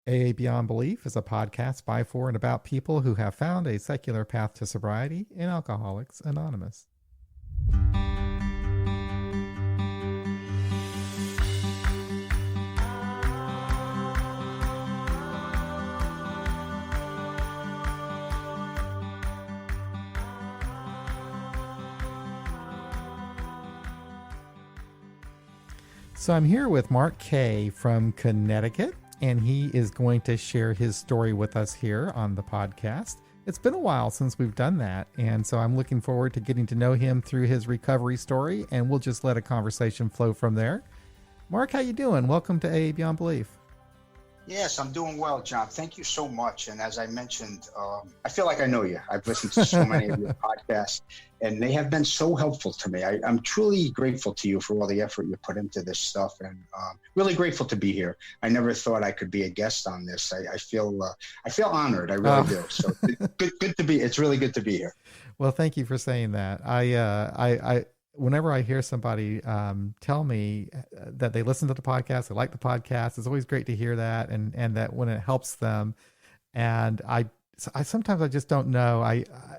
AA Beyond Belief is a podcast by, for, and about people who have found a secular path to sobriety in Alcoholics Anonymous. So I'm here with Mark K. from Connecticut, and he is going to share his story with us here on the podcast. It's been a while since we've done that, and so I'm looking forward to getting to know him through his recovery story, and we'll just let a conversation flow from there. Mark, how you doing? Welcome to AA Beyond Belief. Yes, I'm doing well, John. Thank you so much. And as I mentioned, I feel like I know you. I've listened to so many of your podcasts, and they have been so helpful to me. I'm truly grateful to you for all the effort you put into this stuff, and really grateful to be here. I never thought I could be a guest on this. I feel honored. I really do. So good to be. It's really good to be here. Well, thank you for saying that. I whenever I hear somebody tell me that they listen to the podcast, they like the podcast, it's always great to hear that, and that when it helps them. And I sometimes I just don't know.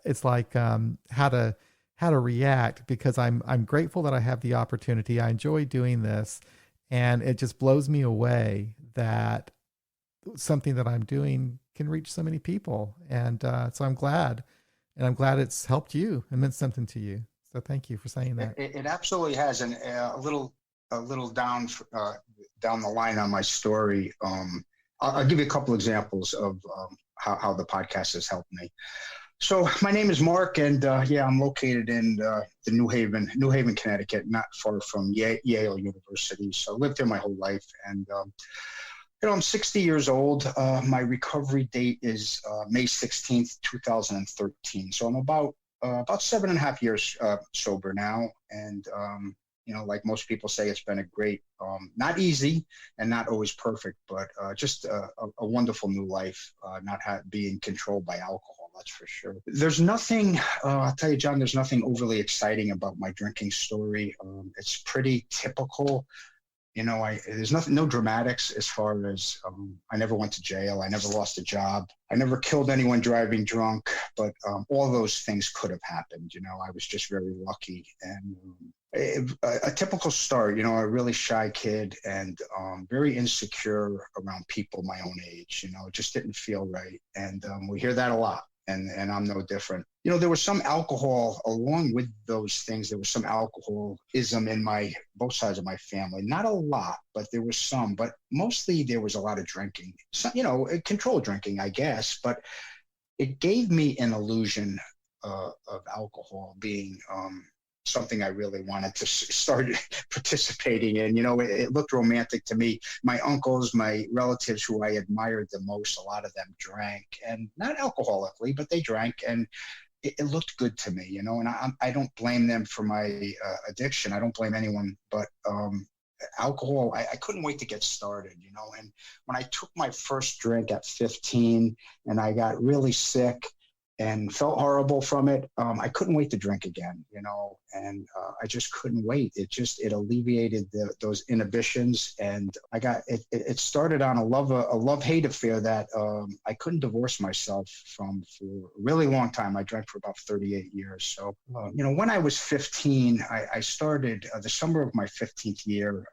It's like how to react, because I'm grateful that I have the opportunity. I enjoy doing this, and it just blows me away that something that I'm doing can reach so many people. And so I'm glad, and I'm glad it's helped you and meant something to you. So thank you for saying that. It absolutely has, and a little down the line on my story. I'll give you a couple examples of how the podcast has helped me. So my name is Mark, and I'm located in the New Haven, Connecticut, not far from Yale University. So I lived here my whole life, and I'm 60 years old. My recovery date is May 16th, 2013. So I'm about 7.5 years sober now. And, like most people say, it's been a great, not easy and not always perfect, but just a wonderful new life, not being controlled by alcohol, that's for sure. There's nothing, I'll tell you, John, there's nothing overly exciting about my drinking story. It's pretty typical. There's no dramatics as far as I never went to jail. I never lost a job. I never killed anyone driving drunk, but all those things could have happened. I was just very lucky. And a typical start, a really shy kid, and very insecure around people my own age. It just didn't feel right. And we hear that a lot. And I'm no different. There was some alcohol along with those things. There was some alcoholism in both sides of my family. Not a lot, but there was some. But mostly there was a lot of drinking. So, controlled drinking, I guess. But it gave me an illusion of alcohol being something I really wanted to start participating in. It looked romantic to me. My uncles, my relatives who I admired the most, a lot of them drank, and not alcoholically, but they drank, and it looked good to me, and I don't blame them for my addiction. I don't blame anyone, but alcohol, I couldn't wait to get started, and when I took my first drink at 15 and I got really sick and felt horrible from it, I couldn't wait to drink again, and I just couldn't wait. It alleviated those inhibitions, and I got it started on a love-hate affair that I couldn't divorce myself from for a really long time. I drank for about 38 years. So, when I was 15, I started the summer of my 15th year.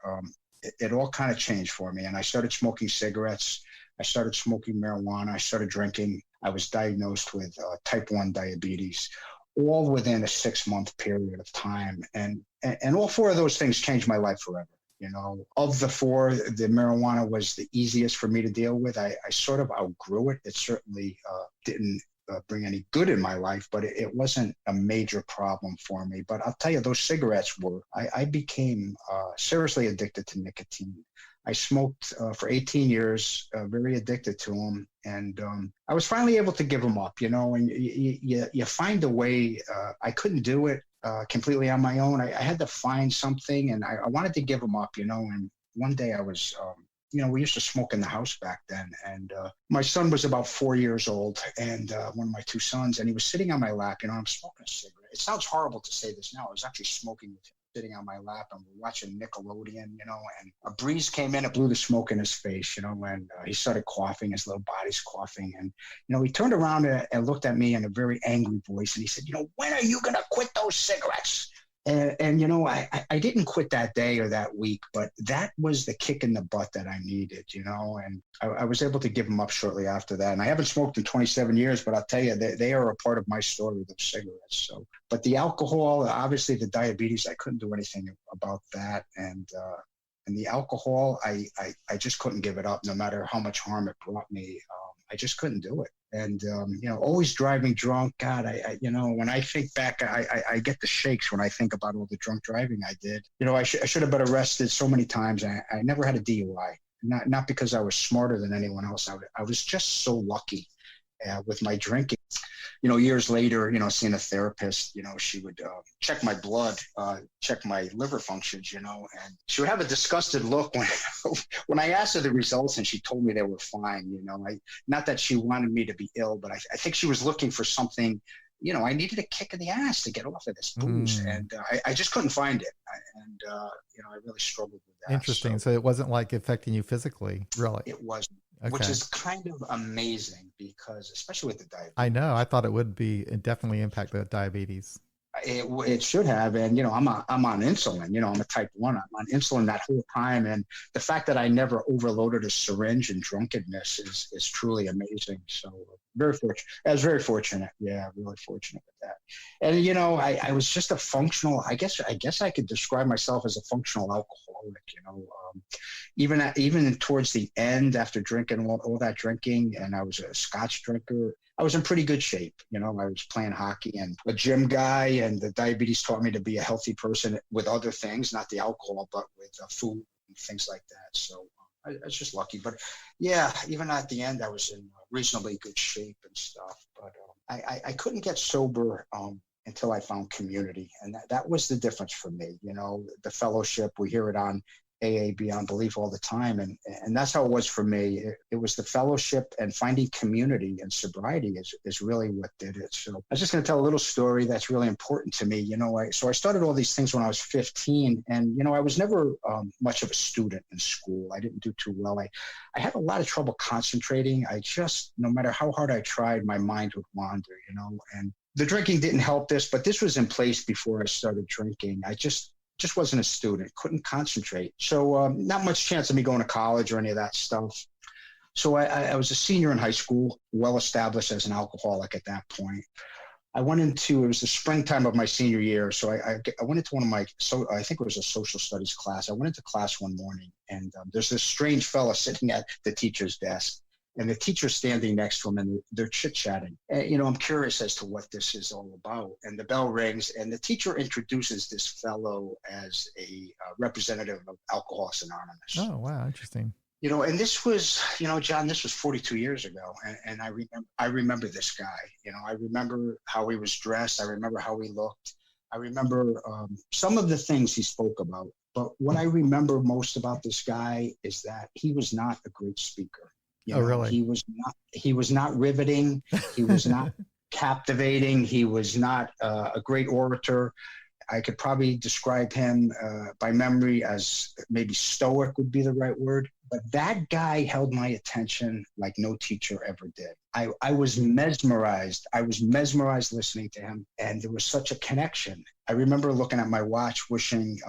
It all kind of changed for me, and I started smoking cigarettes. I started smoking marijuana. I started drinking. I was diagnosed with type 1 diabetes, all within a 6-month period of time. And all four of those things changed my life forever. Of the four, the marijuana was the easiest for me to deal with. I sort of outgrew it. It certainly didn't bring any good in my life, but it wasn't a major problem for me. But I'll tell you, those cigarettes were, I became seriously addicted to nicotine. I smoked for 18 years, very addicted to them. And I was finally able to give them up, and you find a way. I couldn't do it completely on my own. I had to find something, and I wanted to give them up, and one day I was, we used to smoke in the house back then. And my son was about 4 years old, and one of my two sons, and he was sitting on my lap, I'm smoking a cigarette. It sounds horrible to say this now. I was actually smoking with him, sitting on my lap and we're watching Nickelodeon, and a breeze came in, it blew the smoke in his face, and he started coughing, his little body's coughing. And, he turned around and looked at me in a very angry voice. And he said, when are you going to quit those cigarettes? And I didn't quit that day or that week, but that was the kick in the butt that I needed, and I was able to give them up shortly after that. And I haven't smoked in 27 years, but I'll tell you, they are a part of my story, those cigarettes. So, but the alcohol, obviously the diabetes, I couldn't do anything about that. And the alcohol, I just couldn't give it up no matter how much harm it brought me. I just couldn't do it. And, always driving drunk. God, when I think back, I get the shakes when I think about all the drunk driving I did. I should have been arrested so many times. I never had a DUI, not because I was smarter than anyone else. I was just so lucky with my drinking. Years later, seeing a therapist, she would check my blood, check my liver functions, and she would have a disgusted look when I asked her the results and she told me they were fine. Not that she wanted me to be ill, but I think she was looking for something. I needed a kick in the ass to get off of this booze, and I just couldn't find it. I really struggled with that. Interesting. So it wasn't like affecting you physically, really? It wasn't. Okay. Which is kind of amazing because, especially with the diabetes. I know. I thought it would definitely impact the diabetes. It should have. And, I'm on insulin, I'm a type 1. I'm on insulin that whole time. And the fact that I never overloaded a syringe in drunkenness is truly amazing. So very fortunate. I was very fortunate. Yeah, really fortunate with that. And, I was just a functional, I guess I could describe myself as a functional alcoholic, even towards the end after drinking all that drinking, and I was a Scotch drinker, I was in pretty good shape. I was playing hockey and a gym guy, and the diabetes taught me to be a healthy person with other things, not the alcohol, but with food and things like that. So I was just lucky. But yeah, even at the end, I was in reasonably good shape and stuff. But I couldn't get sober until I found community. And that was the difference for me. The fellowship, we hear it on AA Beyond Belief all the time. And that's how it was for me. It was the fellowship and finding community, and sobriety is really what did it. So I was just going to tell a little story that's really important to me. So I started all these things when I was 15, and, I was never much of a student in school. I didn't do too well. I had a lot of trouble concentrating. No matter how hard I tried, my mind would wander, and the drinking didn't help this, but this was in place before I started drinking. I just wasn't a student, couldn't concentrate. So not much chance of me going to college or any of that stuff. So I was a senior in high school, well established as an alcoholic at that point. It was the springtime of my senior year. So I went into I think it was a social studies class. I went into class one morning, and there's this strange fella sitting at the teacher's desk. And the teacher's standing next to him, and they're chit-chatting. And, I'm curious as to what this is all about. And the bell rings, and the teacher introduces this fellow as a representative of Alcoholics Anonymous. Oh, wow. Interesting. And this was, John, this was 42 years ago. And I remember this guy. I remember how he was dressed. I remember how he looked. I remember some of the things he spoke about. But what I remember most about this guy is that he was not a great speaker. Really? He was not riveting. He was not captivating. He was not a great orator. I could probably describe him by memory as maybe stoic would be the right word. But that guy held my attention like no teacher ever did. I was mesmerized. I was mesmerized listening to him, and there was such a connection. I remember looking at my watch, wishing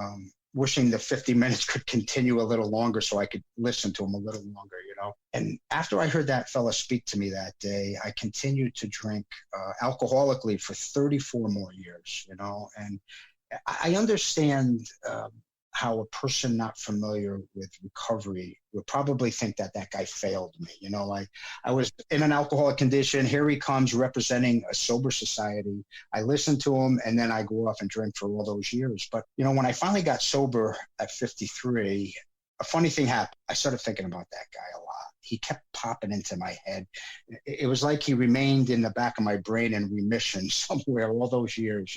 the 50 minutes could continue a little longer so I could listen to him a little longer, And after I heard that fella speak to me that day, I continued to drink alcoholically for 34 more years, And I understand how a person not familiar with recovery would probably think that guy failed me. I was in an alcoholic condition. Here he comes representing a sober society. I listened to him, and then I go off and drink for all those years. But, when I finally got sober at 53, a funny thing happened. I started thinking about that guy a lot. He kept popping into my head. It was like he remained in the back of my brain in remission somewhere all those years,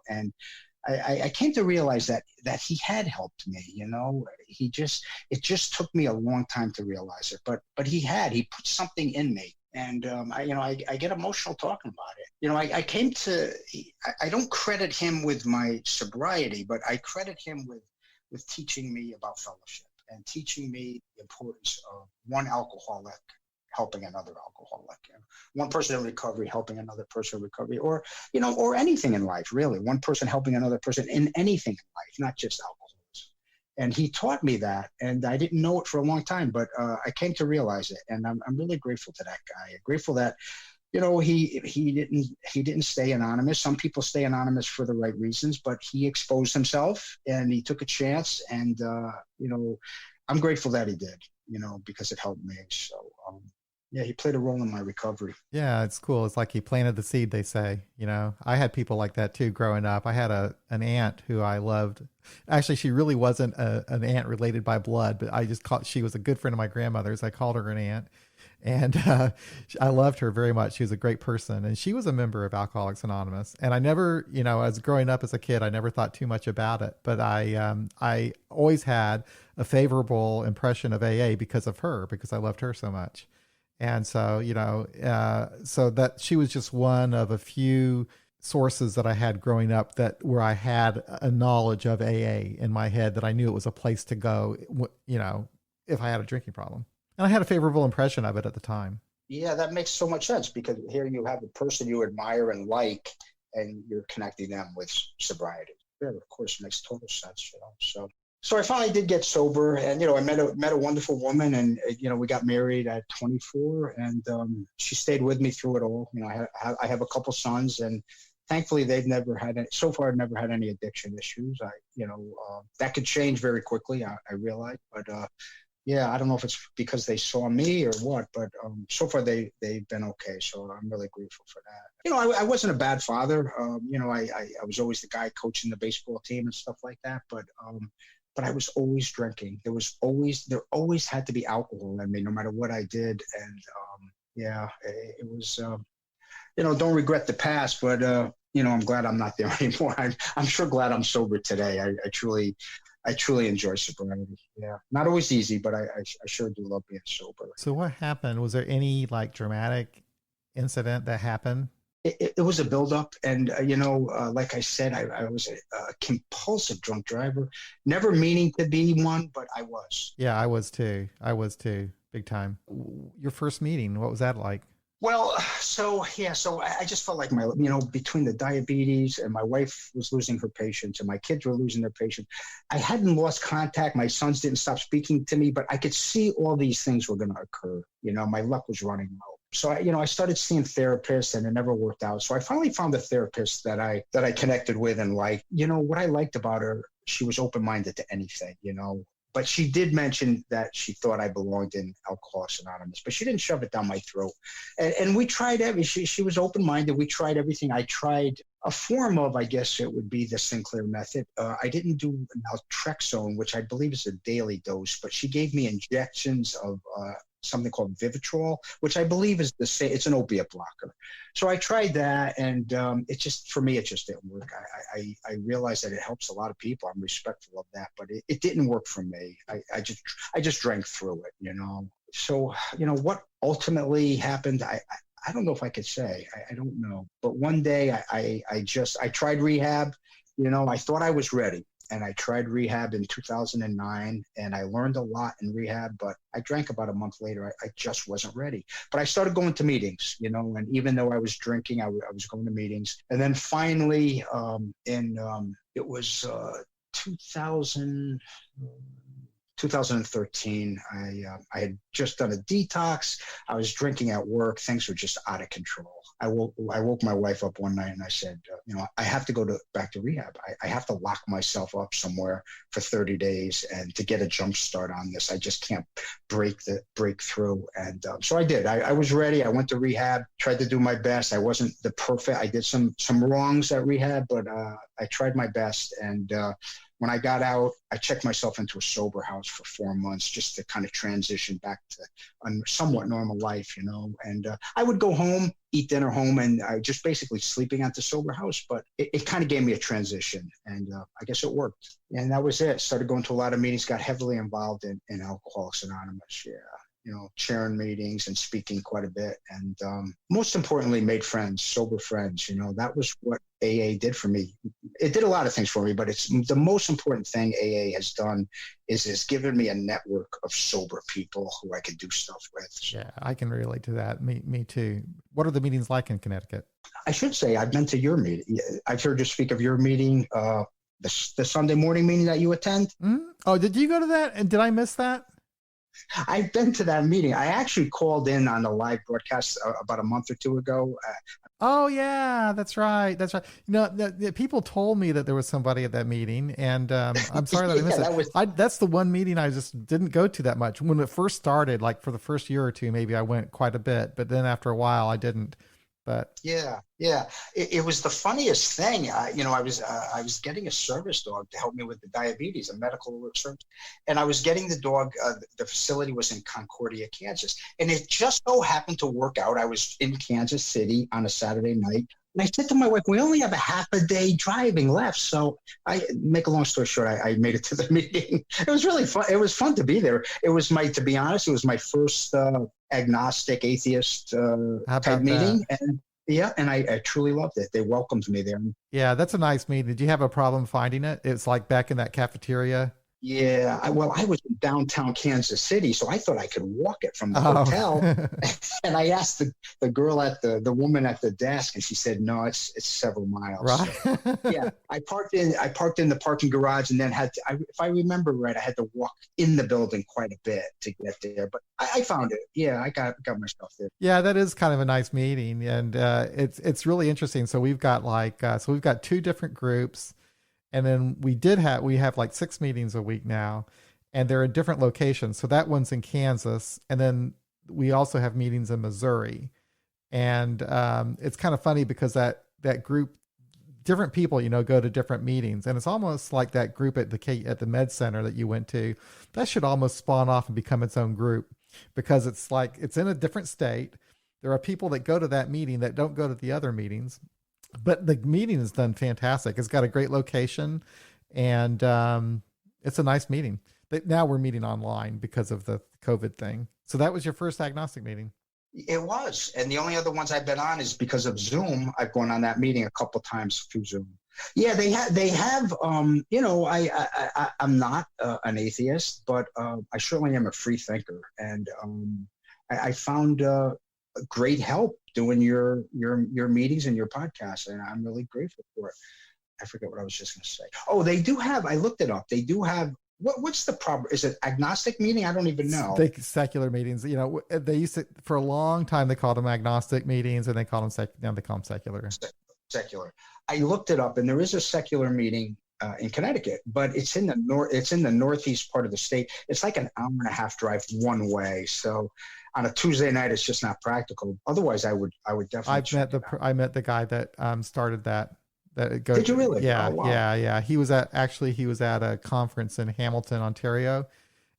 and I came to realize that he had helped me, it just took me a long time to realize it, but he put something in me And I get emotional talking about it. I came to, I don't credit him with my sobriety, but I credit him with teaching me about fellowship and teaching me the importance of one alcoholic helping another alcoholic, and one person in recovery helping another person in recovery, or anything in life, really. One person helping another person in anything in life, not just alcoholism. And he taught me that, and I didn't know it for a long time, but I came to realize it, and I'm really grateful to that guy. Grateful that he didn't stay anonymous. Some people stay anonymous for the right reasons, but he exposed himself and he took a chance, and I'm grateful that he did, because it helped me. So yeah, he played a role in my recovery. Yeah, it's cool. It's like he planted the seed, they say. I had people like that too growing up. I had an aunt who I loved. Actually, she really wasn't an aunt related by blood, but she was a good friend of my grandmother's. I called her an aunt. And I loved her very much. She was a great person. And she was a member of Alcoholics Anonymous. And I never, as growing up as a kid, I never thought too much about it. But I always had a favorable impression of AA because of her, because I loved her so much. And so, so that she was just one of a few sources that I had growing up where I had a knowledge of AA in my head, that I knew it was a place to go, if I had a drinking problem. And I had a favorable impression of it at the time. Yeah, that makes so much sense, because here you have a person you admire and like, and you're connecting them with sobriety. Yeah, of course, it makes total sense. So I finally did get sober, and I met a wonderful woman, and we got married at 24, and she stayed with me through it all. I have a couple sons, and thankfully they've never had any, so far I've never had any addiction issues. That could change very quickly, I realize, but yeah, I don't know if it's because they saw me or what, but so far they've been okay. So I'm really grateful for that. I wasn't a bad father. I was always the guy coaching the baseball team and stuff like that, but I was always drinking. There always had to be alcohol in me, no matter what I did. And yeah, it was, don't regret the past, but I'm glad I'm not there anymore. I'm sure glad I'm sober today. I truly enjoy sobriety. Yeah, not always easy, but I sure do love being sober. So what happened? Was there any dramatic incident that happened? It was a buildup, and like I said, I was a compulsive drunk driver, never meaning to be one, but I was. Yeah, I was too, big time. Your first meeting, what was that like? Well, so I just felt like between the diabetes and my wife was losing her patience and my kids were losing their patience, I hadn't lost contact. My sons didn't stop speaking to me, but I could see all these things were going to occur. My luck was running low. So I started seeing therapists, and it never worked out. So I finally found a therapist that I connected with and liked. What I liked about her, she was open-minded to anything, But she did mention that she thought I belonged in Alcoholics Anonymous, but she didn't shove it down my throat. And we tried everything. She was open-minded. We tried everything. I tried a form of, I guess it would be the Sinclair method. I didn't do naltrexone, which I believe is a daily dose, but she gave me injections of something called Vivitrol, which I believe is the same. It's an opiate blocker. So I tried that, and for me, it just didn't work. I realized that it helps a lot of people. I'm respectful of that, but it didn't work for me. I just drank through it, So, what ultimately happened, I don't know if I could say. I don't know. But one day I tried rehab. I thought I was ready. And I tried rehab in 2009, and I learned a lot in rehab, but I drank about a month later. I just wasn't ready. But I started going to meetings, and even though I was drinking, I was going to meetings. And then finally, it was 2013, I had just done a detox. I was drinking at work. Things were just out of control. I woke my wife up one night and I said, I have to back to rehab. I have to lock myself up somewhere for 30 days and to get a jump start on this. I just can't break through. And so I did. I was ready. I went to rehab, tried to do my best. I wasn't the perfect. I did some wrongs at rehab, but I tried my best. And when I got out, I checked myself into a sober house for 4 months just to kind of transition back to a somewhat normal life, And I would go home, eat dinner home, and I just basically sleeping at the sober house. But it kind of gave me a transition, and I guess it worked. And that was it. Started going to a lot of meetings, got heavily involved in Alcoholics Anonymous. Yeah. chairing meetings and speaking quite a bit. And most importantly, made friends, sober friends. That was what AA did for me. It did a lot of things for me, but it's the most important thing AA has done is given me a network of sober people who I could do stuff with. Yeah, I can relate to that. Me too. What are the meetings like in Connecticut? I should say I've been to your meeting. I've heard you speak of your meeting, the Sunday morning meeting that you attend. Mm-hmm. Oh, did you go to that? And did I miss that? I've been to that meeting. I actually called in on the live broadcast about a month or two ago. Oh yeah, that's right. That's right. The people told me that there was somebody at that meeting, and I'm sorry that I missed it. That's the one meeting I just didn't go to that much. When it first started, like for the first year or two, maybe I went quite a bit, but then after a while, I didn't. But yeah, it was the funniest thing. I was getting a service dog to help me with the diabetes, a medical service, and I was getting the dog. The facility was in Concordia, Kansas, and it just so happened to work out. I was in Kansas City on a Saturday night, and I said to my wife, "We only have a half a day driving left." So I make a long story short, I made it to the meeting. It was really fun. It was fun to be there. It was to be honest, it was my first agnostic atheist type meeting, and I truly loved it. They welcomed me there. Yeah, that's a nice meeting. Did you have a problem finding it? It's like back in that cafeteria. Yeah, I was in downtown Kansas City, so I thought I could walk it from the hotel. And I asked the girl the woman at the desk, and she said, "No, it's several miles." Right. So, yeah, I parked in the parking garage, and then if I remember right, I had to walk in the building quite a bit to get there. But I found it. Yeah, I got myself there. Yeah, that is kind of a nice meeting, and it's really interesting. So we've got we've got two different groups. And then we have like 6 meetings a week now, and they're in different locations. So that one's in Kansas. And then we also have meetings in Missouri. And it's kind of funny because that group, different people, go to different meetings. And it's almost like that group at the Med Center that you went to, that should almost spawn off and become its own group, because it's like, it's in a different state. There are people that go to that meeting that don't go to the other meetings. But the meeting is done fantastic. It's got a great location, and it's a nice meeting. Now we're meeting online because of the COVID thing. So that was your first agnostic meeting. It was. And the only other ones I've been on is because of Zoom. I've gone on that meeting a couple of times through Zoom. Yeah, they have, I'm not an atheist, but I certainly am a free thinker. And I found great help doing your meetings and your podcasts, and I'm really grateful for it. I forget what I was just going to say. Oh, they do have. I looked it up. They do have. What's the problem? Is it agnostic meeting? I don't even know. Secular meetings. They used to, for a long time, they called them agnostic meetings, and they call them now they call them secular. Secular. I looked it up, and there is a secular meeting in Connecticut, but it's in the It's in the northeast part of the state. It's like an hour and a half drive one way. So on a Tuesday night, it's just not practical. Otherwise, I would definitely. I met the guy that started that. Did you really? Yeah, oh, wow. yeah. He was at a conference in Hamilton, Ontario,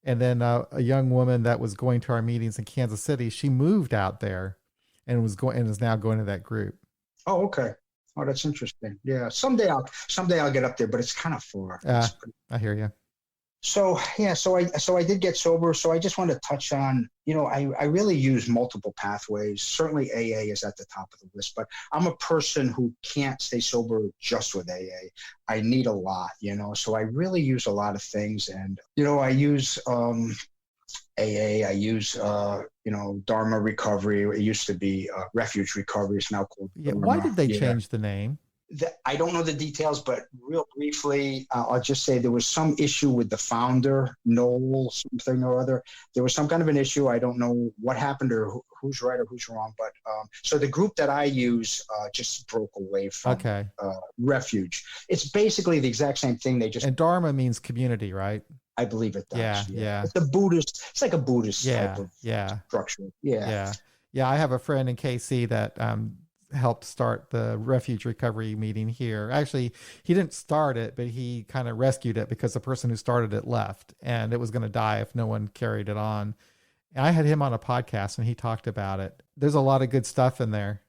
and then a young woman that was going to our meetings in Kansas City, she moved out there, and is now going to that group. Oh, okay. Oh, that's interesting. Yeah, someday I'll get up there, but it's kind of far. I hear you. So yeah, so I did get sober. So I just want to touch on, I really use multiple pathways. Certainly AA is at the top of the list, but I'm a person who can't stay sober just with AA. I need a lot, so I really use a lot of things. And, I use AA, I use, Dharma recovery. It used to be refuge recovery. It's now called Dharma. Why did they change the name? I don't know the details, but real briefly, I'll just say there was some issue with the founder, Noel, something or other. There was some kind of an issue. I don't know what happened or who's right or who's wrong. But so the group that I use just broke away from Refuge. It's basically the exact same thing. And Dharma means community, right? I believe it does. Yeah. It's like a Buddhist type of structure. Yeah. I have a friend in KC that helped start the refuge recovery meeting here. Actually, he didn't start it, but he kind of rescued it because the person who started it left, and it was going to die if no one carried it on. And I had him on a podcast, and he talked about it. There's a lot of good stuff in there.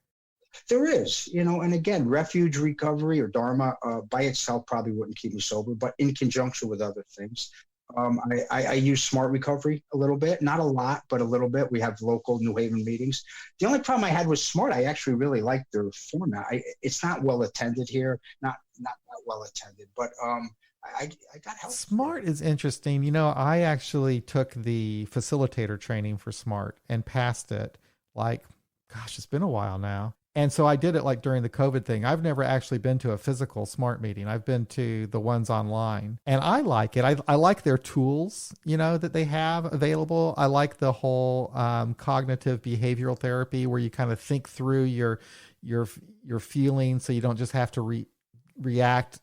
There is, and again, refuge recovery or Dharma by itself probably wouldn't keep me sober, but in conjunction with other things, I use Smart Recovery a little bit, not a lot, but a little bit. We have local New Haven meetings. The only problem I had with Smart, I actually really like their format. It's not well attended here, not that well attended, but I got help. Smart is interesting. I actually took the facilitator training for Smart and passed it like, gosh, it's been a while now. And so I did it like during the COVID thing. I've never actually been to a physical Smart meeting. I've been to the ones online, and I like it. I like their tools, that they have available. I like the whole cognitive behavioral therapy where you kind of think through your feelings, so you don't just have to react,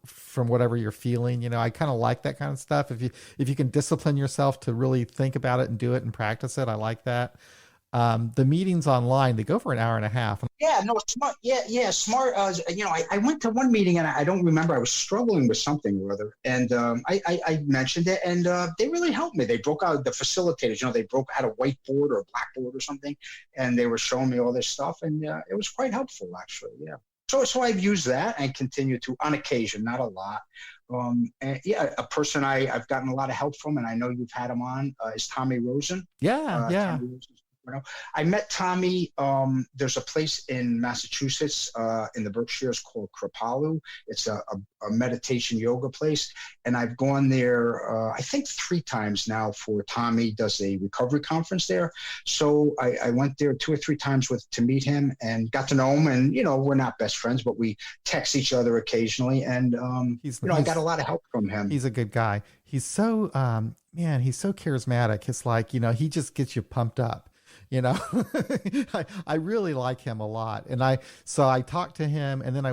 from whatever you're feeling. I kind of like that kind of stuff. If you can discipline yourself to really think about it and do it and practice it, I like that. The meetings online, they go for an hour and a half. Yeah, no, Smart. Yeah, Smart. I went to one meeting and I don't remember. I was struggling with something or other, and I mentioned it, and they really helped me. They broke out the facilitators. They had a whiteboard or a blackboard or something, and they were showing me all this stuff, and it was quite helpful, actually. Yeah. So I've used that and continue to on occasion, not a lot. And a person I've gotten a lot of help from, and I know you've had him on, is Tommy Rosen. Yeah. Tommy Rosen. I met Tommy. There's a place in Massachusetts, in the Berkshires, called Kripalu. It's a meditation yoga place, and I've gone there. I think 3 times now. For Tommy does a recovery conference there, so I went there 2 or 3 times to meet him and got to know him. And we're not best friends, but we text each other occasionally. And I got a lot of help from him. He's a good guy. He's so he's so charismatic. It's like he just gets you pumped up. I really like him a lot. And I talked to him, and then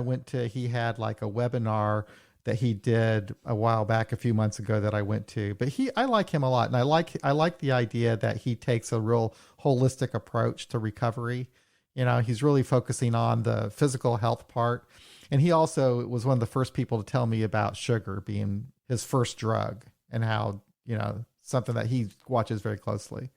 he had like a webinar that he did a while back, a few months ago, that I went to. But I like him a lot. And I like the idea that he takes a real holistic approach to recovery. He's really focusing on the physical health part. And he also was one of the first people to tell me about sugar being his first drug, and how, something that he watches very closely.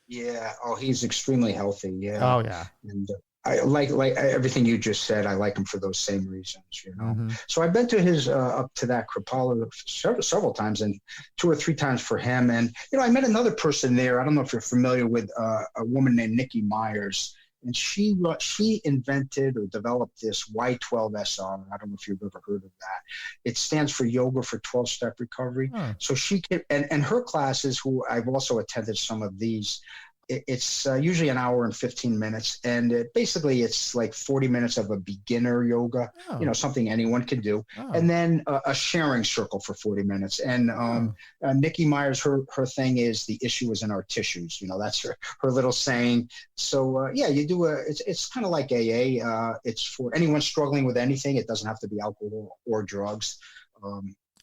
Yeah. Oh, he's extremely healthy. Yeah. Oh, yeah. And I like everything you just said. I like him for those same reasons, Mm-hmm. So I've been to his up to that Kripalu several times, and 2 or 3 times for him. And I met another person there. I don't know if you're familiar with a woman named Nikki Myers. And she invented or developed this Y12SR. I don't know if you've ever heard of that. It stands for Yoga for 12-Step Recovery. Huh. So she can, and her classes, who I've also attended some of these, it's usually an hour and 15 minutes. And it's like 40 minutes of a beginner yoga, something anyone can do. Oh. And then a sharing circle for 40 minutes. And Nikki Myers, her thing is the issue is in our tissues. That's her little saying. So, you do it's kind of like AA. It's for anyone struggling with anything. It doesn't have to be alcohol or drugs.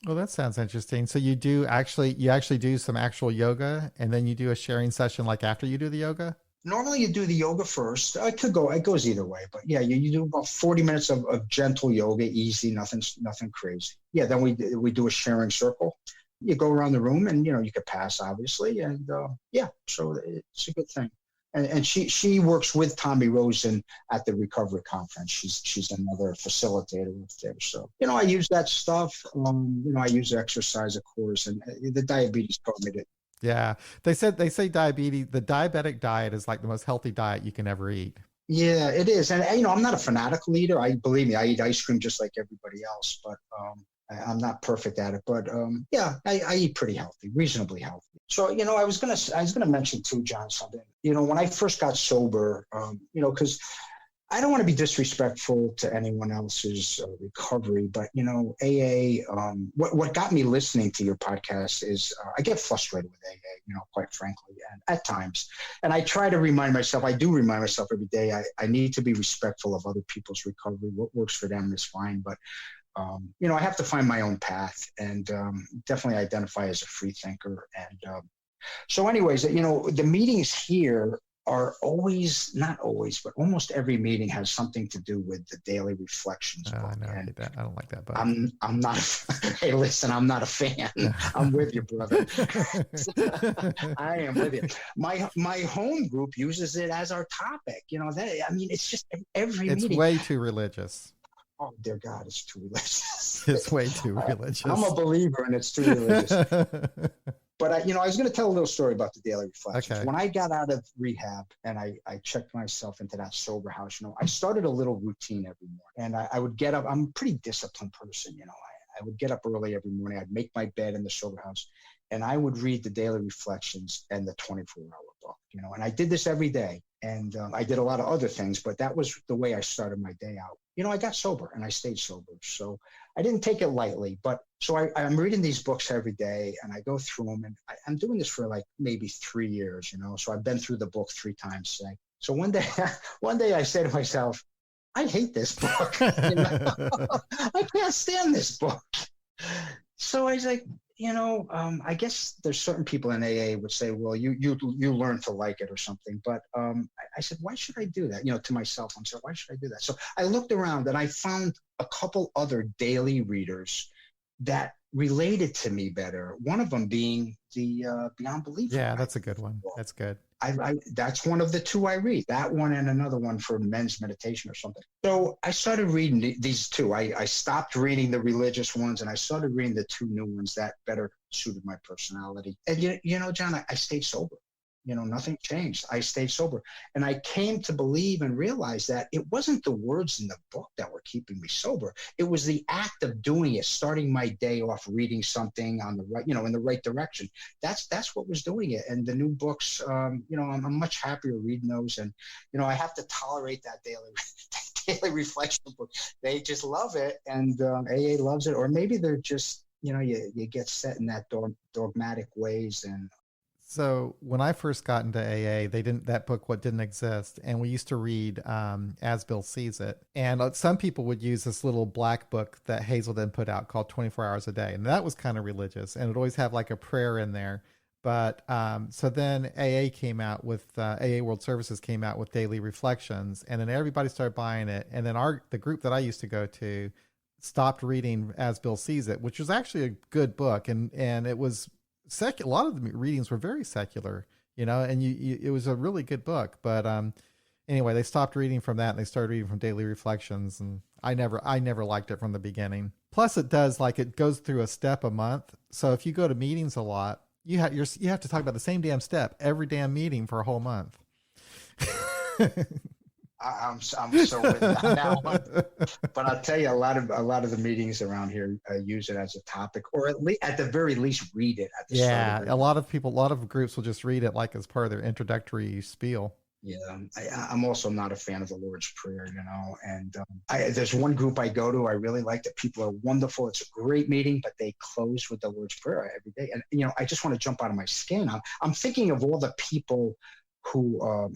Well, that sounds interesting. So you actually do some actual yoga, and then you do a sharing session like after you do the yoga? Normally you do the yoga first. It goes either way, but yeah, you do about 40 minutes of gentle yoga, easy, nothing crazy. Yeah. Then we do a sharing circle. You go around the room, and, you could pass, obviously. And so it's a good thing. And she works with Tommy Rosen at the recovery conference. She's another facilitator up there. So, I use that stuff. I use exercise, of course, and the diabetes taught me that. Yeah. They say diabetes, the diabetic diet is like the most healthy diet you can ever eat. Yeah, it is. And, I'm not a fanatical eater. Believe me, I eat ice cream just like everybody else, but I'm not perfect at it. But I eat pretty healthy, reasonably healthy. So, I was gonna mention too, John, something. When I first got sober, because I don't want to be disrespectful to anyone else's recovery, but AA. What got me listening to your podcast is I get frustrated with AA, quite frankly, and at times. And I try to remind myself. I do remind myself every day. I need to be respectful of other people's recovery. What works for them is fine, but I have to find my own path, and definitely identify as a free thinker. And so anyways, the meetings here are not always, but almost every meeting has something to do with the Daily Reflections book. I know, I hate that. I don't like that book. I'm not, hey, listen, I'm not a fan. I'm with you, brother. I am with you. My home group uses it as our topic. It's just every meeting. It's way too religious. Oh, dear God, it's too religious. It's way too religious. I'm a believer and it's too religious. But I was going to tell a little story about the Daily Reflections. Okay. When I got out of rehab and I checked myself into that sober house, I started a little routine every morning. And I would get up. I'm a pretty disciplined person. I would get up early every morning. I'd make my bed in the sober house, and I would read the Daily Reflections and the 24-hour book. And I did this every day. And I did a lot of other things, but that was the way I started my day out. I got sober and I stayed sober. So I didn't take it lightly. But so I'm reading these books every day and I go through them. And I'm doing this for like maybe 3 years, So I've been through the book 3 times, say. So one day I say to myself, I hate this book. I can't stand this book. So I was like, I guess there's certain people in AA would say, well, you learn to like it or something. But I said, why should I do that? To myself, I'm saying, why should I do that? So I looked around and I found a couple other daily readers that related to me better. One of them being the Beyond Belief. Yeah, that's a good one. That's good. That's one of the 2 I read, that one and another one for men's meditation or something. So I started reading these 2. I stopped reading the religious ones and I started reading the 2 new ones that better suited my personality. And, John, I stayed sober. Nothing changed. I stayed sober. And I came to believe and realize that it wasn't the words in the book that were keeping me sober. It was the act of doing it, starting my day off reading something on the right, in the right direction. That's what was doing it. And the new books, I'm much happier reading those. And, I have to tolerate that daily reflection book. They just love it. And AA loves it. Or maybe they're just, you get set in that dogmatic ways. And so when I first got into AA, that book didn't exist, and we used to read As Bill Sees It. And some people would use this little black book that Hazelden put out called 24 Hours a Day, and that was kind of religious, and it would always have like a prayer in there. But so then AA came out with AA World Services came out with Daily Reflections, and then everybody started buying it. And then the group that I used to go to stopped reading As Bill Sees It, which was actually a good book, and it was. A lot of the readings were very secular, and it was a really good book. But anyway, they stopped reading from that and they started reading from Daily Reflections, and I never liked it from the beginning. Plus, it goes through a step a month. So if you go to meetings a lot, you have to talk about the same damn step every damn meeting for a whole month. I'm so with that now, but I'll tell you, a lot of the meetings around here use it as a topic, or at the very least read it at the start. Yeah, a lot of groups will just read it like as part of their introductory spiel. Yeah, I'm also not a fan of the Lord's Prayer, and there's one group I go to. I really like that. People are wonderful. It's a great meeting, but they close with the Lord's Prayer every day. And, I just want to jump out of my skin. I'm thinking of all the people who, are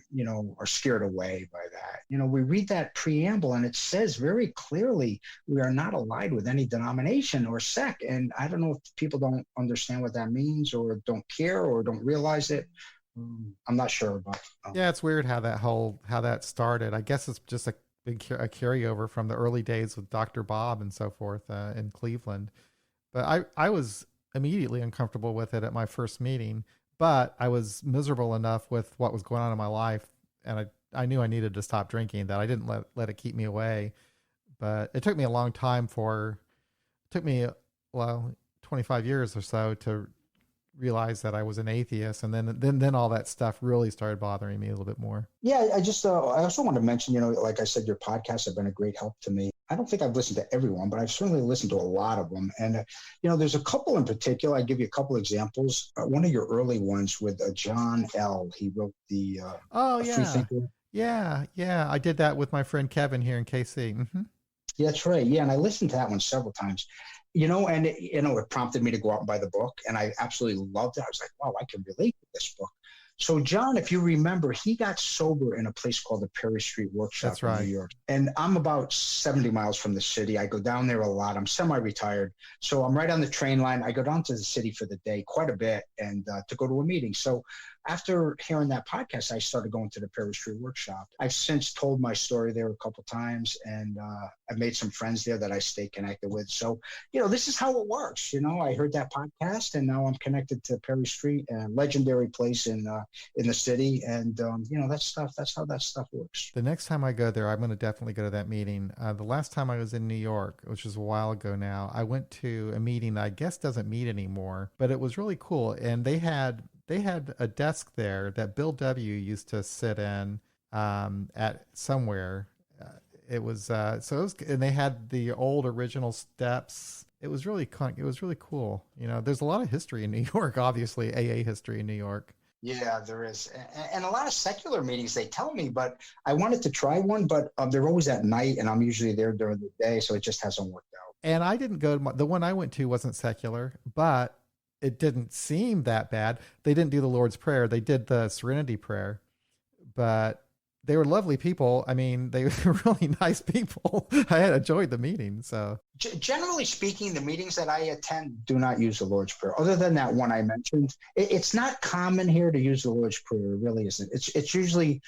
scared away by that. We read that preamble and it says very clearly, we are not allied with any denomination or sect. And I don't know if people don't understand what that means or don't care or don't realize it. I'm not sure about. Yeah, it's weird how that started. I guess it's just a carryover from the early days with Dr. Bob and so forth in Cleveland. But I was immediately uncomfortable with it at my first meeting. But I was miserable enough with what was going on in my life, and I knew I needed to stop drinking, that I didn't let it keep me away. But it took me a long time 25 years or so to realize that I was an atheist, and then all that stuff really started bothering me a little bit more. Yeah, I also want to mention, like I said, your podcasts have been a great help to me. I don't think I've listened to everyone, but I've certainly listened to a lot of them. And, there's a couple in particular. I give you a couple examples. One of your early ones with John L. He wrote the Free Thinker. Yeah. I did that with my friend Kevin here in KC. Mm-hmm. Yeah, that's right. Yeah, and I listened to that one several times. And it prompted me to go out and buy the book, and I absolutely loved it. I was like, wow, I can relate to this book. So John, if you remember, he got sober in a place called the Perry Street Workshop in New York. And I'm about 70 miles from the city. I go down there a lot. I'm semi-retired. So I'm right on the train line. I go down to the city for the day quite a bit and to go to a meeting. So after hearing that podcast, I started going to the Perry Street workshop. I've since told my story there a couple times, and I've made some friends there that I stay connected with. So, this is how it works. I heard that podcast, and now I'm connected to Perry Street, a legendary place in the city. And, that's how that stuff works. The next time I go there, I'm going to definitely go to that meeting. The last time I was in New York, which was a while ago now, I went to a meeting that I guess doesn't meet anymore, but it was really cool. And they had a desk there that Bill W. used to sit in at somewhere. It was and they had the old original steps. It was really cool. There's a lot of history in New York, obviously AA history in New York. Yeah, there is. And a lot of secular meetings, they tell me, but I wanted to try one, but they're always at night, and I'm usually there during the day, so it just hasn't worked out. And I didn't go to the one I went to wasn't secular, but it didn't seem that bad. They didn't do the Lord's Prayer. They did the Serenity Prayer, but they were lovely people. I mean, they were really nice people. I had enjoyed the meeting. So generally speaking, the meetings that I attend do not use the Lord's Prayer. Other than that one I mentioned, it's not common here to use the Lord's Prayer. It really isn't. It's usually,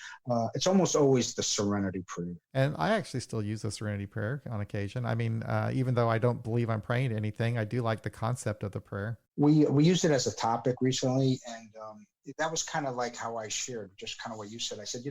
it's almost always the Serenity Prayer. And I actually still use the Serenity Prayer on occasion. I mean, even though I don't believe I'm praying to anything, I do like the concept of the prayer. We used it as a topic recently, and that was kind of like how I shared, just kind of what you said. I said,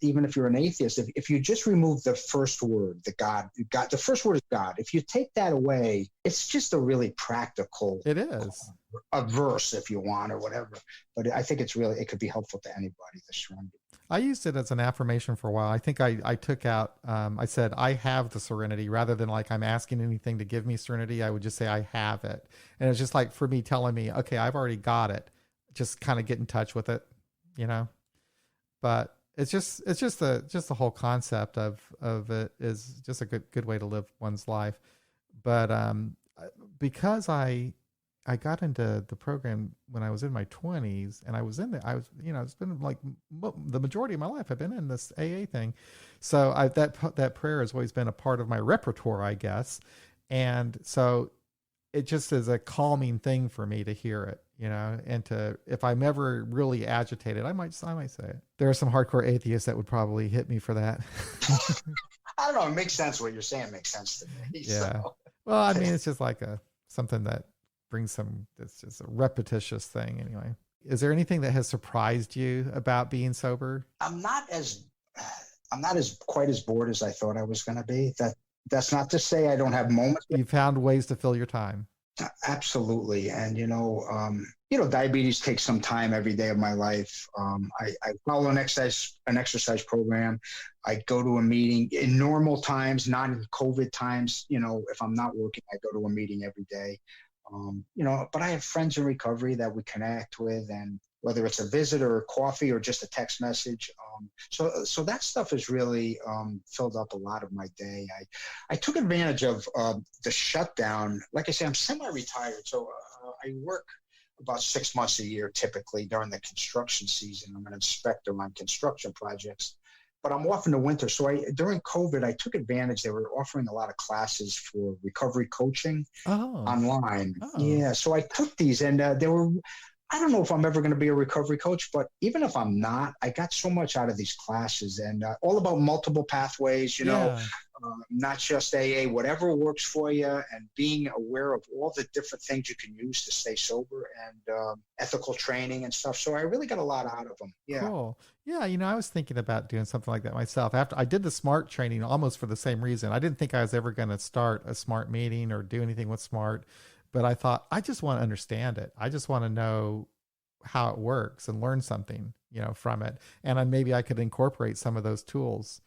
even if you're an atheist, if you just remove the first word, the first word is God. If you take that away, it's just a really practical. It is a verse, if you want, or whatever. But I think it could be helpful to anybody. The Serenity. I used it as an affirmation for a while. I think I took out, I said, I have the serenity, rather than like I'm asking anything to give me serenity. I would just say I have it. And it's just like for me telling me, okay, I've already got it. Just kind of get in touch with it, but it's just the whole concept of it is just a good way to live one's life. But, because I got into the program when I was in my 20s, and it's been like the majority of my life I've been in this AA thing. So that prayer has always been a part of my repertoire, I guess. And so it just is a calming thing for me to hear it, and if I'm ever really agitated, I might say it. There are some hardcore atheists that would probably hit me for that. I don't know. It makes sense. What you're saying makes sense to me. Yeah. So. Well, I mean, it's just like something that brings it's just a repetitious thing anyway. Is there anything that has surprised you about being sober? I'm not quite as bored as I thought I was going to be. That's not to say I don't have moments. You found ways to fill your time. Absolutely. And, diabetes takes some time every day of my life. I follow an exercise program. I go to a meeting in normal times, not in COVID times. If I'm not working, I go to a meeting every day. But I have friends in recovery that we connect with, and whether it's a visit or a coffee or just a text message. So that stuff has really filled up a lot of my day. I took advantage of the shutdown. Like I say, I'm semi-retired, so I work about 6 months a year typically during the construction season. I'm an inspector on construction projects, but I'm off in the winter. So during COVID, I took advantage. They were offering a lot of classes for recovery coaching online. Oh. Yeah, so I took these, and they were. I don't know if I'm ever going to be a recovery coach, but even if I'm not, I got so much out of these classes, and all about multiple pathways, not just AA, whatever works for you, and being aware of all the different things you can use to stay sober, and ethical training and stuff. So I really got a lot out of them. Yeah. Cool. Yeah. I was thinking about doing something like that myself. After I did the SMART training almost for the same reason. I didn't think I was ever going to start a SMART meeting or do anything with SMART. But I thought, I just want to understand it. I just want to know how it works and learn something, from it. And maybe I could incorporate some of those tools.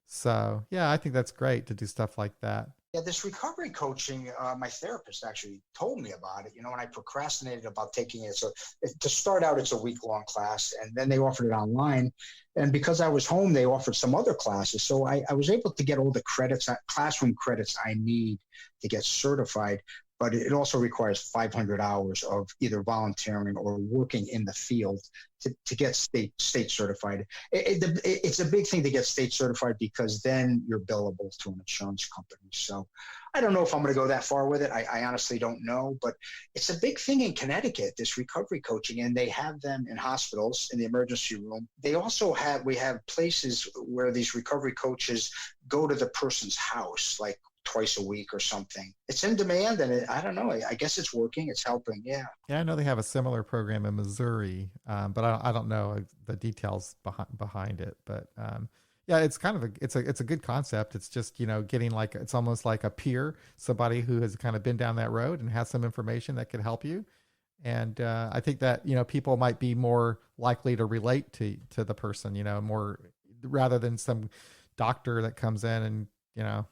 So, yeah, I think that's great to do stuff like that. Yeah, this recovery coaching, my therapist actually told me about it, when I procrastinated about taking it. So to start out, it's a week-long class, and then they offered it online. And because I was home, they offered some other classes. So I was able to get all the credits, classroom credits I need to get certified. but it also requires 500 hours of either volunteering or working in the field to get state certified. It's a big thing to get state certified because then you're billable to an insurance company. So I don't know if I'm going to go that far with it. I honestly don't know, but it's a big thing in Connecticut, this recovery coaching, and they have them in hospitals in the emergency room. They also we have places where these recovery coaches go to the person's house, like twice a week or something. It's in demand, and I don't know. I guess it's working. It's helping. Yeah. Yeah, I know they have a similar program in Missouri, but I don't know the details behind it. But yeah, it's kind of it's a good concept. It's just, getting it's almost like a peer, somebody who has kind of been down that road and has some information that could help you. And I think that people might be more likely to relate to the person, more rather than some doctor that comes in and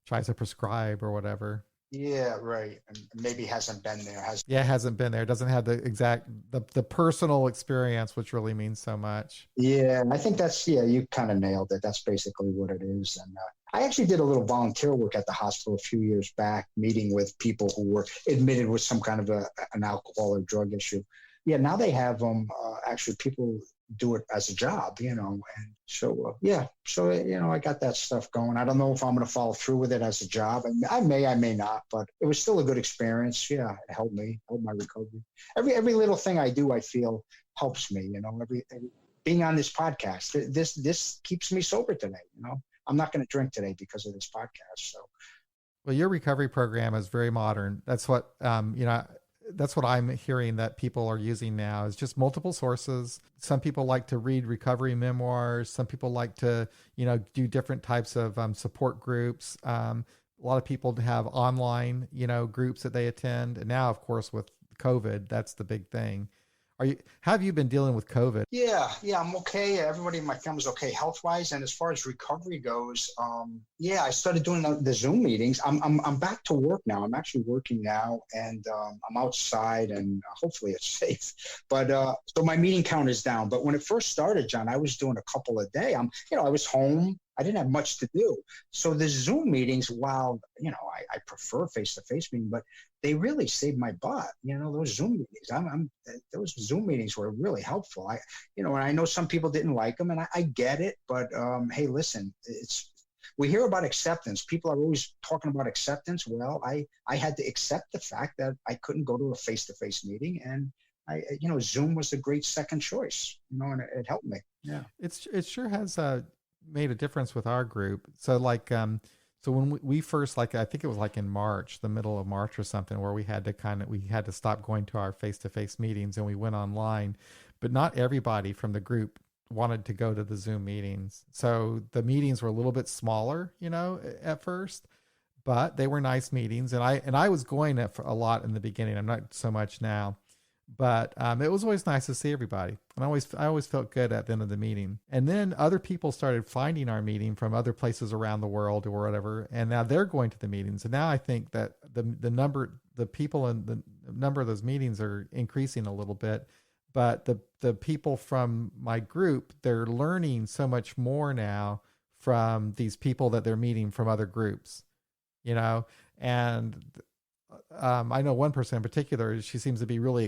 tries to prescribe or whatever. Yeah, right. And maybe hasn't been there. Hasn't been there. Doesn't have the exact the personal experience, which really means so much. Yeah, I think you kind of nailed it. That's basically what it is. And I actually did a little volunteer work at the hospital a few years back, meeting with people who were admitted with some kind of an alcohol or drug issue. Yeah, now they have them. Actually, people do it as a job, and so I got that stuff going. I don't know if I'm going to follow through with it as a job. I may not, but it was still a good experience. Yeah, it helped my recovery. Every little thing I do, I feel helps me. Every being on this podcast, this keeps me sober today. I'm not going to drink today because of this podcast. So, well, your recovery program is very modern. That's what that's what I'm hearing that people are using now, is just multiple sources. Some people like to read recovery memoirs. Some people like to, do different types of support groups. A lot of people have online, groups that they attend. And now, of course, with COVID, that's the big thing. How have you been dealing with COVID? Yeah, I'm okay. Everybody in my family's okay health-wise, and as far as recovery goes, I started doing the Zoom meetings. I'm back to work now. I'm actually working now, and I'm outside, and hopefully it's safe. But so my meeting count is down. But when it first started, John, I was doing a couple a day. I was home. I didn't have much to do. So the Zoom meetings, while, I prefer face-to-face meeting, but they really saved my butt. Those Zoom meetings, those Zoom meetings were really helpful. And I know some people didn't like them, and I get it, but hey, listen, we hear about acceptance. People are always talking about acceptance. Well, I had to accept the fact that I couldn't go to a face-to-face meeting, and Zoom was a great second choice, and it helped me. Yeah. It sure has, made a difference with our group. So so when we first, I think it was in March, the middle of March or something, where we had to stop going to our face-to-face meetings and we went online, but not everybody from the group wanted to go to the Zoom meetings. So the meetings were a little bit smaller, at first, but they were nice meetings. And I was going a lot in the beginning. I'm not so much now. But it was always nice to see everybody. And I always felt good at the end of the meeting. And then other people started finding our meeting from other places around the world or whatever. And now they're going to the meetings. And now I think that the people in the number of those meetings are increasing a little bit. But the people from my group, they're learning so much more now from these people that they're meeting from other groups, and I know one person in particular, she seems to be really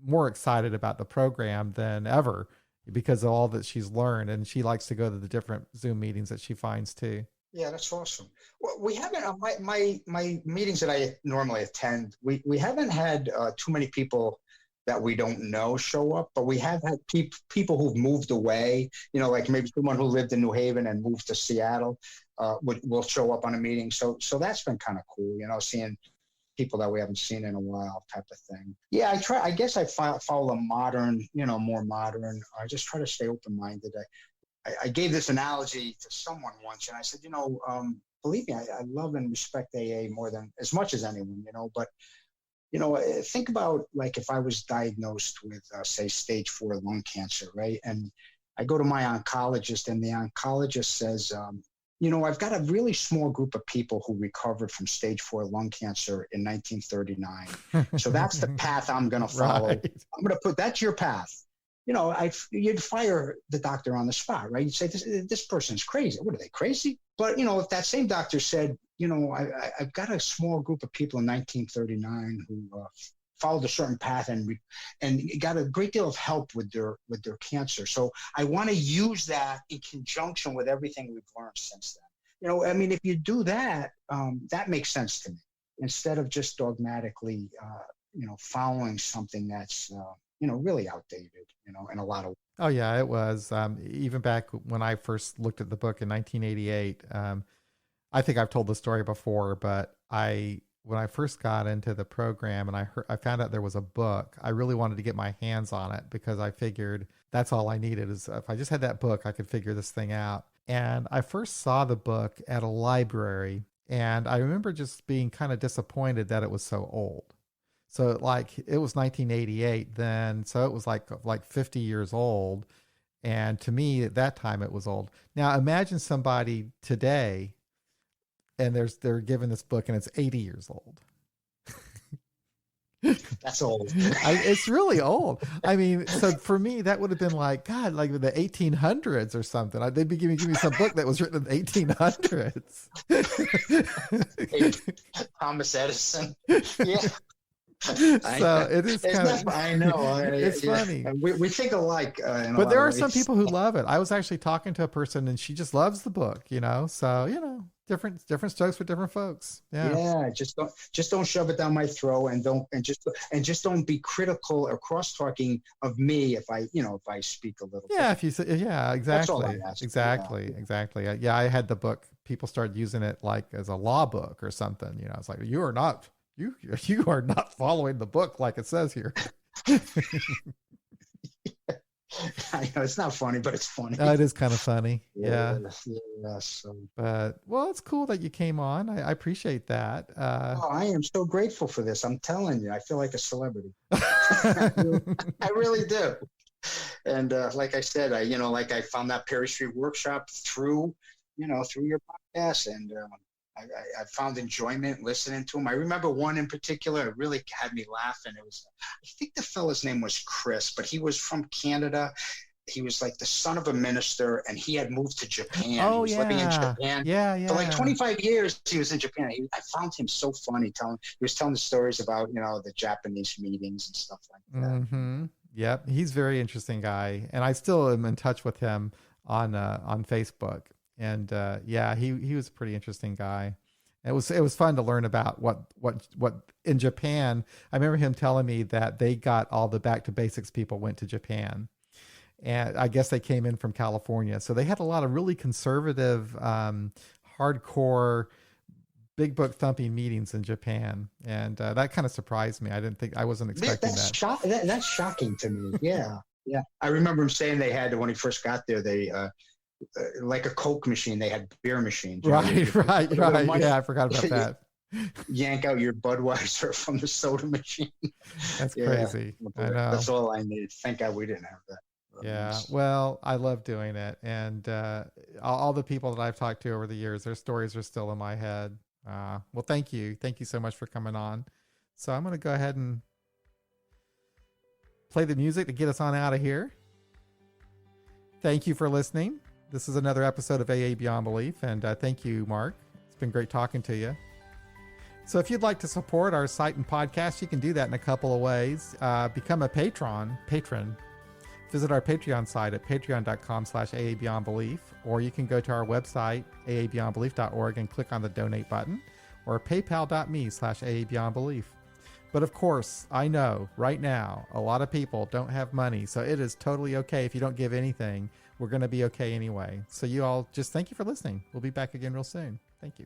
more excited about the program than ever because of all that she's learned. And she likes to go to the different Zoom meetings that she finds too. Yeah, that's awesome. Well, we haven't, my meetings that I normally attend, we haven't had too many people that we don't know show up, but we have had people who've moved away, like maybe someone who lived in New Haven and moved to Seattle will show up on a meeting. So that's been kind of cool, seeing people that we haven't seen in a while type of thing. Yeah, I guess I follow a modern, more modern. I just try to stay open-minded. I gave this analogy to someone once, and I said, believe me, I love and respect AA as much as anyone, but think about if I was diagnosed with, say, stage 4 lung cancer, right? And I go to my oncologist, and the oncologist says, I've got a really small group of people who recovered from stage 4 lung cancer in 1939. So that's the path I'm going to follow. Right. I'm going to that's your path. You'd fire the doctor on the spot, right? You'd say, this person's crazy. What are they, crazy? But, if that same doctor said, I've got a small group of people in 1939 who followed a certain path and got a great deal of help with their cancer. So I want to use that in conjunction with everything we've learned since then. I mean, if you do that, that makes sense to me, instead of just dogmatically, following something that's, really outdated, in a lot of ways. Oh yeah, it was. Even back when I first looked at the book in 1988, I think I've told the story before, but when I first got into the program and I found out there was a book, I really wanted to get my hands on it because I figured that's all I needed, is if I just had that book, I could figure this thing out. And I first saw the book at a library, and I remember just being kind of disappointed that it was so old. So it was 1988 then, so it was like 50 years old. And to me at that time it was old. Now imagine somebody today and they're given this book and it's 80 years old. That's old. It's really old. I mean, so for me, that would have been like, God, like the 1800s or something. They'd be giving me some book that was written in the 1800s. Thomas Edison. Yeah. So it is kind of, I know. It's funny. We think alike. But there are some people who love it. I was actually talking to a person and she just loves the book, so, different strokes for different folks. Yeah. Just don't shove it down my throat, and just don't be critical or cross talking of me if I speak a little. Yeah. If you say, yeah, exactly. That's all I ask. Exactly. Yeah. I had the book. People started using it like as a law book or something, it's like, you are not following the book like it says here. I know it's not funny, but it's funny. It is kind of funny. Yeah. But it's cool that you came on. I appreciate that. I am so grateful for this. I'm telling you, I feel like a celebrity. I really do. And like I said, I found that Perry Street workshop through your podcast, and I found enjoyment listening to him. I remember one in particular, it really had me laughing. I think the fella's name was Chris, but he was from Canada. He was like the son of a minister, and he had moved to Japan. Oh, he was living in Japan. Yeah. For like 25 years, he was in Japan. I found him so funny. He was telling the stories about, the Japanese meetings and stuff like that. Mm-hmm. Yep. He's a very interesting guy. And I still am in touch with him on Facebook. And he was a pretty interesting guy. It was fun to learn about what in Japan. I remember him telling me that they got all the back to basics people went to Japan, and I guess they came in from California, so they had a lot of really conservative, hardcore, big book thumping meetings in Japan, and that kind of surprised me. I wasn't expecting that. That's shocking to me. Yeah. I remember him saying they had, when he first got there, they like a Coke machine, they had beer machines. Right. Yeah, I forgot about that. Yank out your Budweiser from the soda machine. That's crazy. I know. That's all I need. Thank God we didn't have that. Yeah. Well, I love doing it. And all the people that I've talked to over the years, their stories are still in my head. Well, thank you. Thank you so much for coming on. So I'm going to go ahead and play the music to get us on out of here. Thank you for listening. This is another episode of AA Beyond Belief, and thank you, Mark. It's been great talking to you. So if you'd like to support our site and podcast, you can do that in a couple of ways. Become a patron. Visit our Patreon site at patreon.com/AA Beyond Belief, or you can go to our website, aabeyondbelief.org, and click on the donate button, or paypal.me/AA Beyond Belief. But of course, I know right now, a lot of people don't have money, so it is totally okay if you don't give anything. We're going to be okay anyway. So you all just thank you for listening. We'll be back again real soon. Thank you.